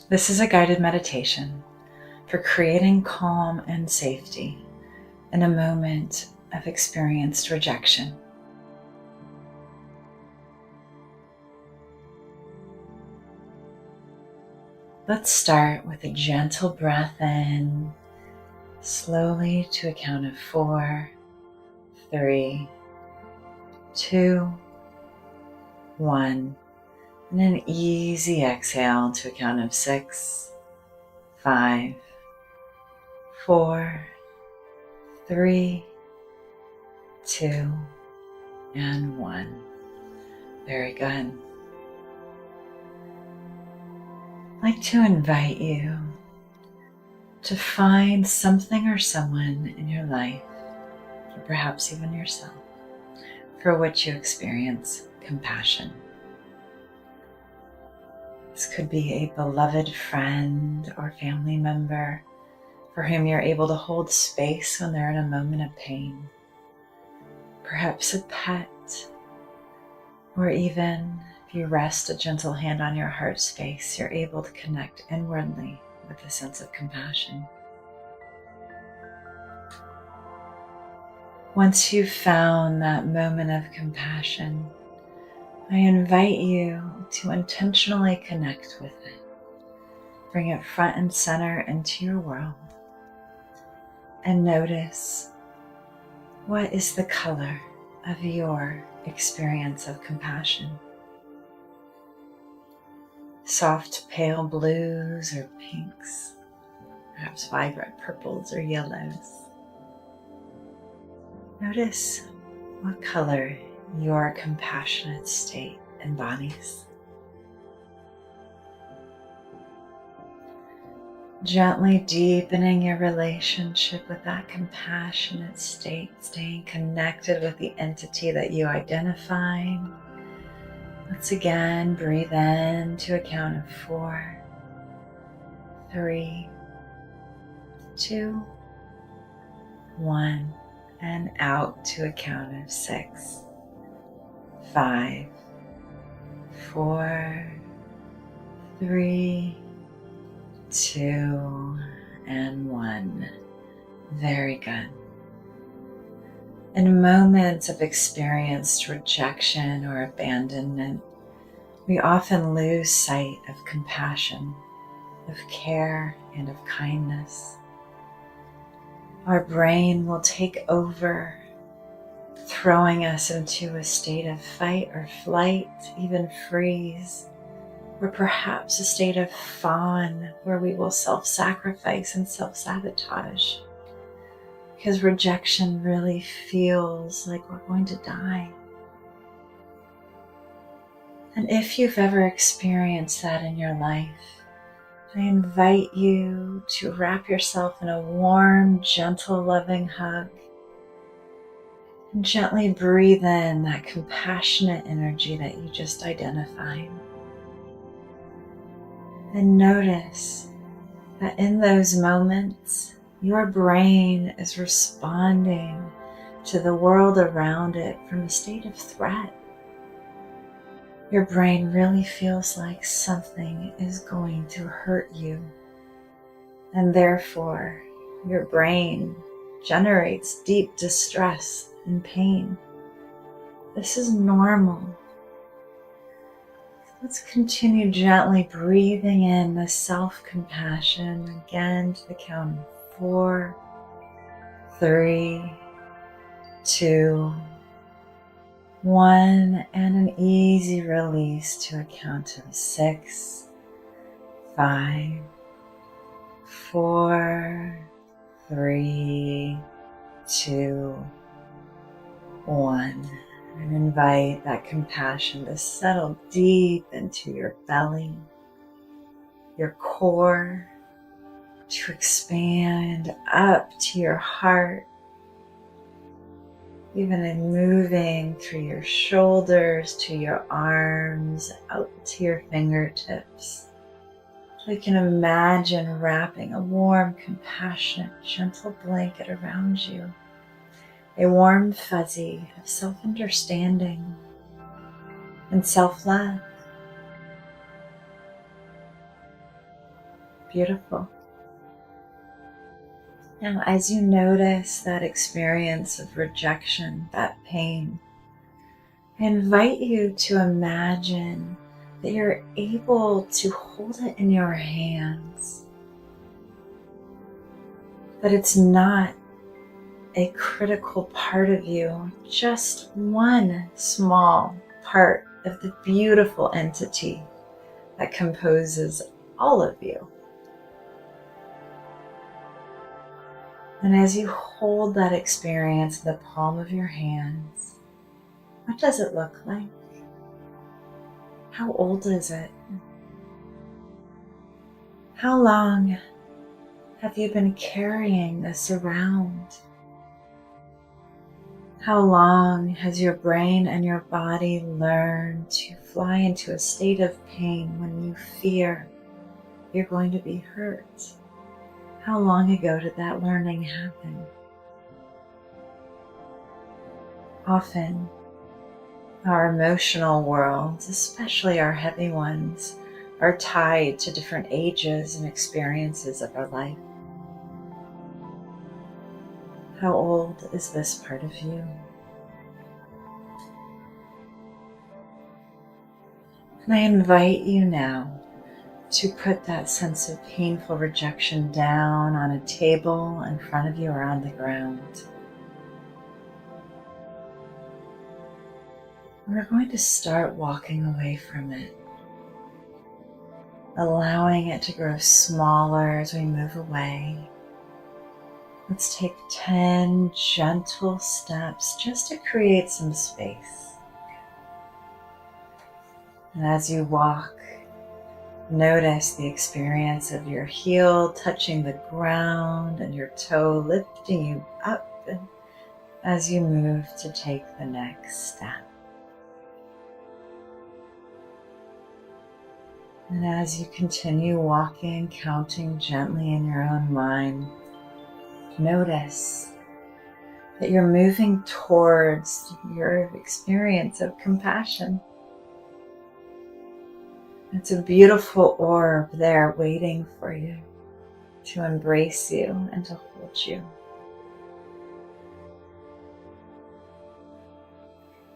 This is a guided meditation for creating calm and safety in a moment of experienced rejection. Let's start with a gentle breath in, slowly to a count of 4, 3, 2, 1, and an easy exhale to a count of 6, 5, 4, 3, 2, and 1. Very good. I'd like to invite you to find something or someone in your life, or perhaps even yourself, for which you experience compassion. This could be a beloved friend or family member for whom you're able to hold space when they're in a moment of pain. Perhaps a pet, or even if you rest a gentle hand on your heart space, you're able to connect inwardly with a sense of compassion. Once you've found that moment of compassion, I invite you to intentionally connect with it. Bring it front and center into your world and notice, what is the color of your experience of compassion? Soft pale blues or pinks, perhaps vibrant purples or yellows. Notice what color your compassionate state embodies. Gently deepening your relationship with that compassionate state, staying connected with the entity that you identified. Let's again breathe in to a count of 4, 3, 2, 1, and out to a count of 6, 5, 4, 3, 2, and 1. Very good. In moments of experienced rejection or abandonment, we often lose sight of compassion, of care, and of kindness. Our brain will take over, throwing us into a state of fight or flight, even freeze, or perhaps a state of fawn where we will self-sacrifice and self-sabotage because rejection really feels like we're going to die. And if you've ever experienced that in your life, I invite you to wrap yourself in a warm, gentle, loving hug and gently breathe in that compassionate energy that you just identified. And notice that in those moments, your brain is responding to the world around it from a state of threat. Your brain really feels like something is going to hurt you. And therefore, your brain generates deep distress and pain. This is normal. Let's continue gently breathing in the self-compassion again to the count of 4, 3, 2, 1, and an easy release to a count of 6, 5, 4, 3, 2, 1. And invite that compassion to settle deep into your belly, your core, to expand up to your heart, even in moving through your shoulders to your arms, out to your fingertips. So you can imagine wrapping a warm, compassionate, gentle blanket around you. A warm fuzzy of self-understanding and self-love. Beautiful. Now, as you notice that experience of rejection, that pain, I invite you to imagine that you're able to hold it in your hands, that it's not a critical part of you, just one small part of the beautiful entity that composes all of you. And as you hold that experience in the palm of your hands, what does it look like? How old is it? How long have you been carrying this around? How long has your brain and your body learned to fly into a state of pain when you fear you're going to be hurt? How long ago did that learning happen? Often, our emotional worlds, especially our heavy ones, are tied to different ages and experiences of our life. How old is this part of you? And I invite you now to put that sense of painful rejection down on a table in front of you or on the ground. We're going to start walking away from it, allowing it to grow smaller as we move away. Let's take 10 gentle steps just to create some space. And as you walk, notice the experience of your heel touching the ground and your toe lifting you up as you move to take the next step. And as you continue walking, counting gently in your own mind, notice that you're moving towards your experience of compassion. It's a beautiful orb there waiting for you to embrace you and to hold you.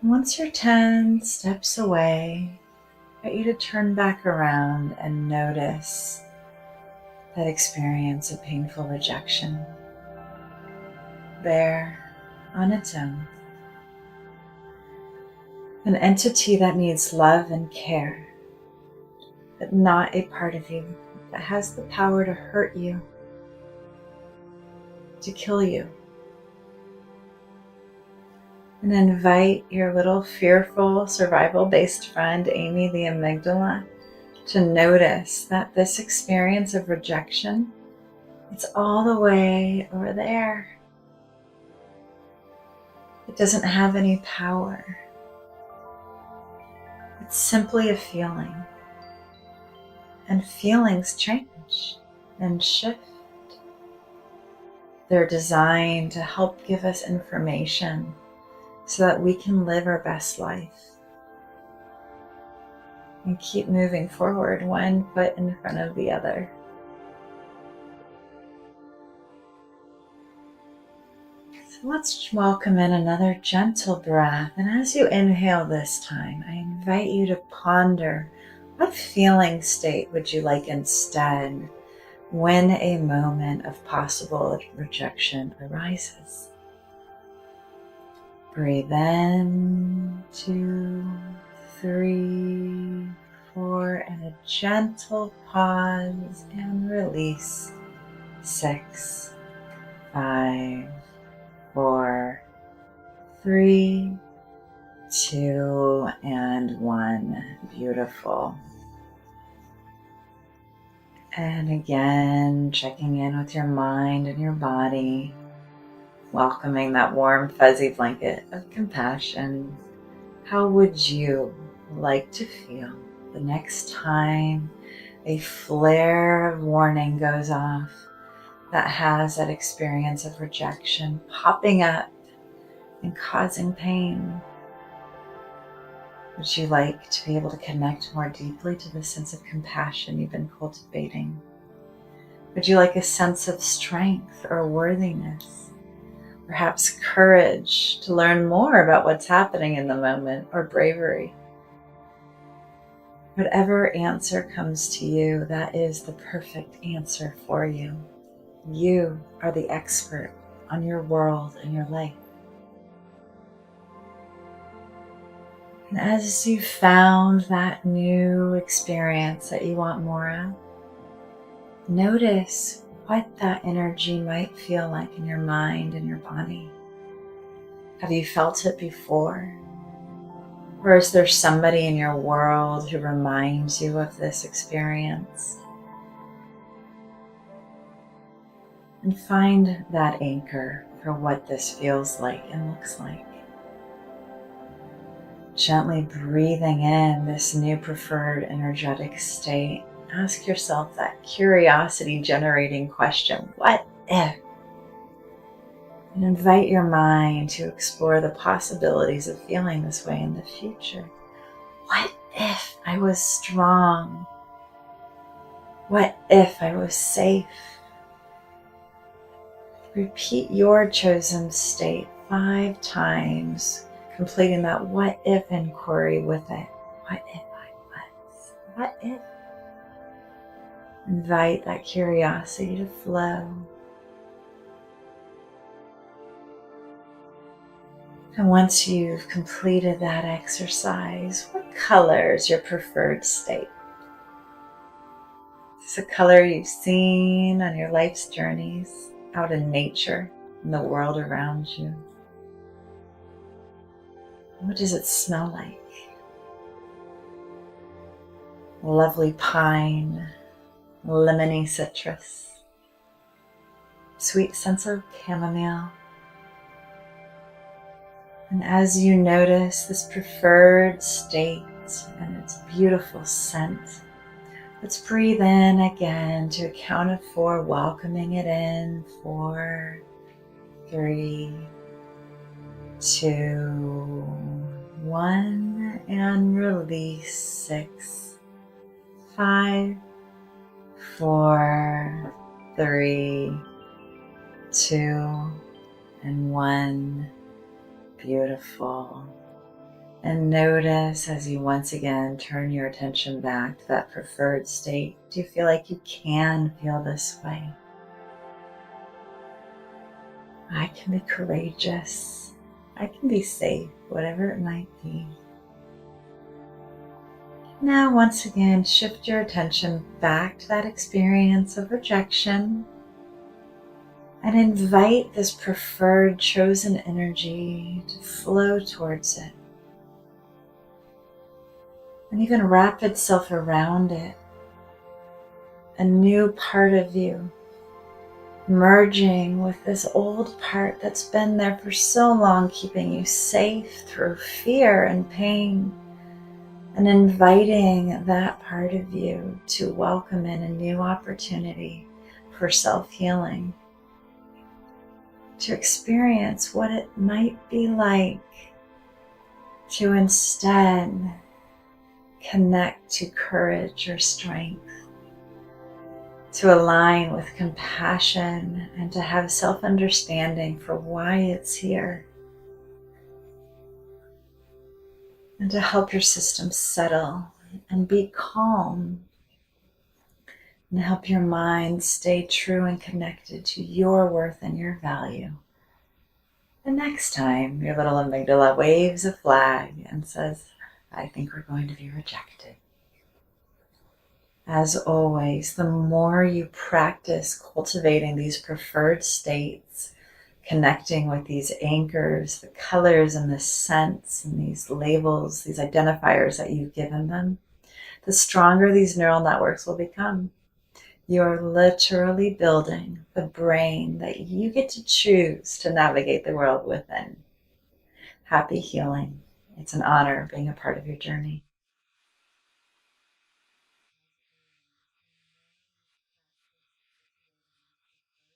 And once you're 10 steps away, I invite you to turn back around and notice that experience of painful rejection there on its own. An entity that needs love and care, but not a part of you that has the power to hurt you, to kill you. And invite your little fearful, survival-based friend, Amy the amygdala, to notice that this experience of rejection, it's all the way over there. It doesn't have any power. It's simply a feeling. And feelings change and shift. They're designed to help give us information so that we can live our best life and keep moving forward, one foot in front of the other. So let's welcome in another gentle breath. And as you inhale this time, I invite you to ponder, what feeling state would you like instead when a moment of possible rejection arises? Breathe in, 2, 3, 4, and a gentle pause and release. 6, 5, 4, 3, 2, and 1. Beautiful. And again, checking in with your mind and your body, welcoming that warm, fuzzy blanket of compassion. How would you like to feel the next time a flare of warning goes off that has that experience of rejection popping up and causing pain? Would you like to be able to connect more deeply to the sense of compassion you've been cultivating? Would you like a sense of strength or worthiness? Perhaps courage to learn more about what's happening in the moment, or bravery? Whatever answer comes to you, that is the perfect answer for you. You are the expert on your world and your life. And as you found that new experience that you want more of, notice what that energy might feel like in your mind and your body. Have you felt it before? Or is there somebody in your world who reminds you of this experience? And find that anchor for what this feels like and looks like. Gently breathing in this new preferred energetic state, ask yourself that curiosity-generating question, what if? And invite your mind to explore the possibilities of feeling this way in the future. What if I was strong? What if I was safe? Repeat your chosen state 5 times, completing that what if inquiry with it. What if I was? What if? Invite that curiosity to flow. And once you've completed that exercise, what color is your preferred state? Is this a color you've seen on your life's journeys, out in nature, in the world around you? What does it smell like? Lovely pine, lemony citrus, sweet sense of chamomile. And as you notice this preferred state and its beautiful scent, let's breathe in again to a count of 4, welcoming it in. 4, 3, 2, 1, and release. 6, 5, 4, 3, 2, and 1. Beautiful. And notice as you once again turn your attention back to that preferred state, do you feel like you can feel this way? I can be courageous. I can be safe, whatever it might be. Now, once again, shift your attention back to that experience of rejection and invite this preferred chosen energy to flow towards it. And even wrap itself around it, a new part of you, merging with this old part that's been there for so long, keeping you safe through fear and pain, and inviting that part of you to welcome in a new opportunity for self-healing, to experience what it might be like to instead connect to courage or strength, to align with compassion and to have self-understanding for why it's here, and to help your system settle and be calm, and help your mind stay true and connected to your worth and your value. The next time your little amygdala waves a flag and says, I think we're going to be rejected. As always, the more you practice cultivating these preferred states, connecting with these anchors, the colors and the scents and these labels, these identifiers that you've given them, the stronger these neural networks will become. You're literally building the brain that you get to choose to navigate the world within. Happy healing. It's an honor being a part of your journey.